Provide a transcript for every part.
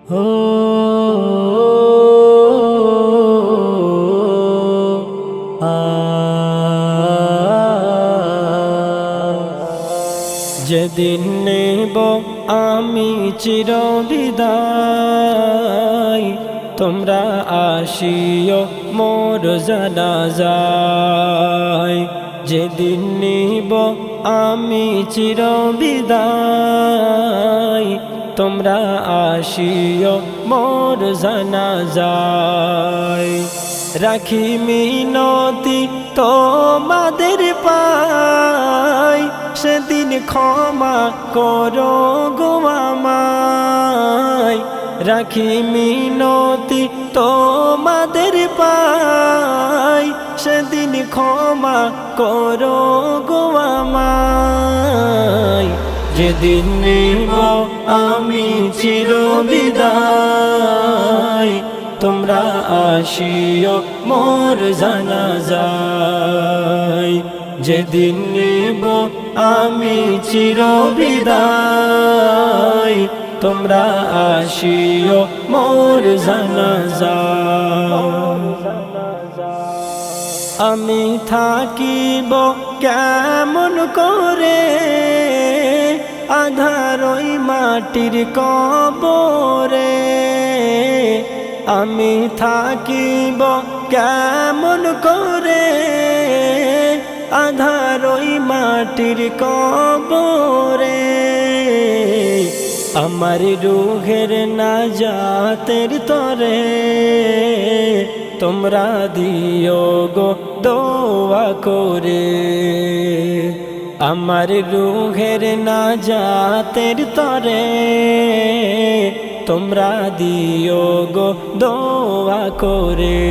হো আ যেদিন নেব আমি চিরবিদায়, তোমরা আসিও মোর জানাজায়। যেদিন নেব আমি চিরবিদায়, তোমরা আসিও মোর জানাজায়। রাখি মিনতি তোমাদের পাই, সেদিন ক্ষমা করো গো আমায়। রাখি মিনতি তোমাদের পাই, সেদিন ক্ষমা করো গো আমায়। যেদিন নেব আমি চিরবিদায়, তোমরা আসিও মোর জানাজায়। যেদিন নেব আমি চিরবিদায়, তোমরা আসিও মোর জানাজায়। আমি থাকিব কেমন করে আঁধার ওই মাটির কবরে। আমি থাকিব কেমন করে আঁধার ওই মাটির কবরে। আমার রুহের নাজাতের তরে তোমরা দিও গো দোয়া করে। আমার রুহের নাজাতের তরে তোমরা দিও গো দোয়া করে।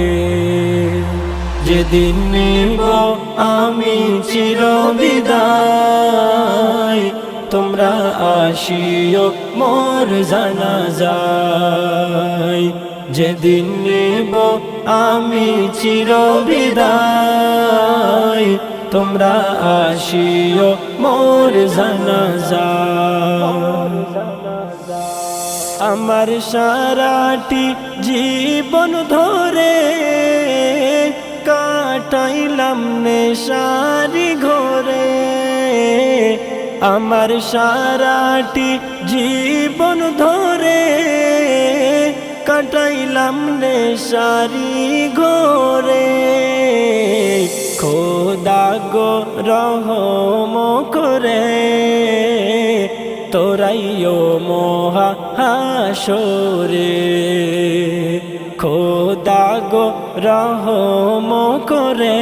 যেদিন নেব আমি চিরবিদায়, তোমরা আসিও মোর জানাজায়। যেদিন নেব আমি চিরবিদায়, তোমরা আসিও মোর জানাজায়। আমার সারাটি জীবন ধরে কাটাইলাম নেশারি ঘরে। আমার সারাটি জীবন ধরে কাটাইলাম নেশারি ঘরে। খোদা গো রহম করে তোরাইও মহা হাসরে। খোদা গো রহম করে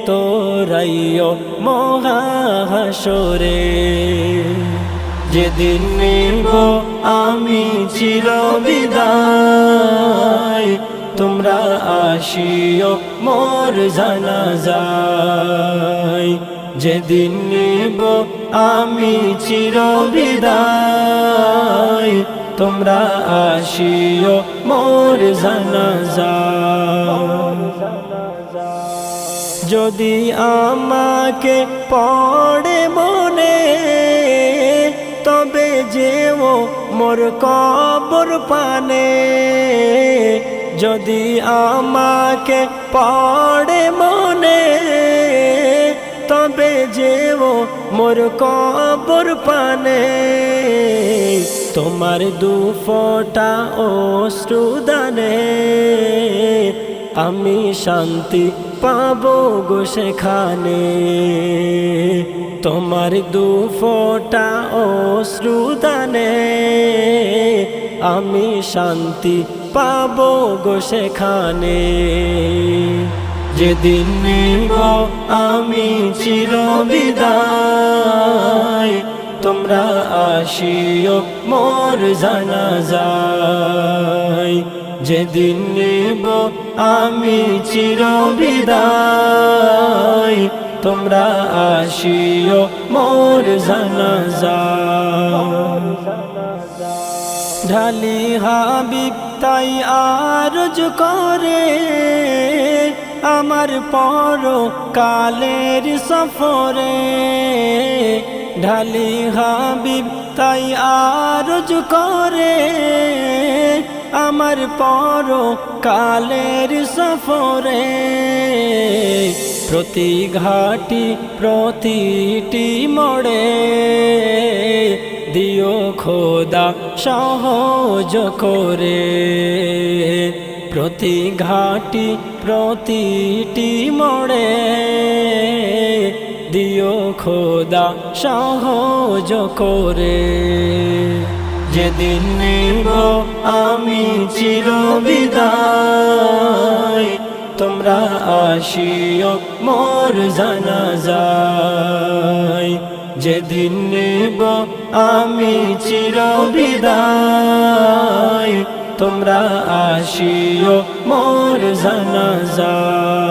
তোরাইও মহা হাসরে। যেদিন নেব আমি চিরবিদায়, তোমরা আসিও মোর জানাজায়। যেদিন নেব আমি চিরবিদায়, তোমরা আসিও মোর জানাজায়। যদি আমাকে পড়ে মনে তবে যেও মোর কবর পানে। যদি আমাকে পড়ে মনে তবে যেও মোর কবর পানে। তোমার দুফোঁটা অশ্রুদানে আমি শান্তি পাবো গো সেখানে। তোমার দুফোঁটা অশ্রুদানে আমি শান্তি পাবো গো সেখানে। যেদিন নেব আমি চিরবিদায়, তোমরা আসিও মোর জানাজায়। যেদিন নেব আমি চিরবিদায়, তোমরা আসিও মোর জানাজায়। ঢালি হাবিব তাই আরজ করে আমার পরকালের সফরে। ঢালি হাবিব তাই আরজ করে আমার পর কালের সফরে প্রতি ঘাটি প্রতিটি মোড়ে দিও খোদা সহজ করে প্রতি ঘাটি প্রতিটি মোড়ে দিও খোদা সহজ করে যেদিন নেব আমি চিরবিদায় তোমরা আসিও মোর জানাজায় যেদিন নেব আমি চিরবিদায় তোমরা আসিও মোর জানাজায়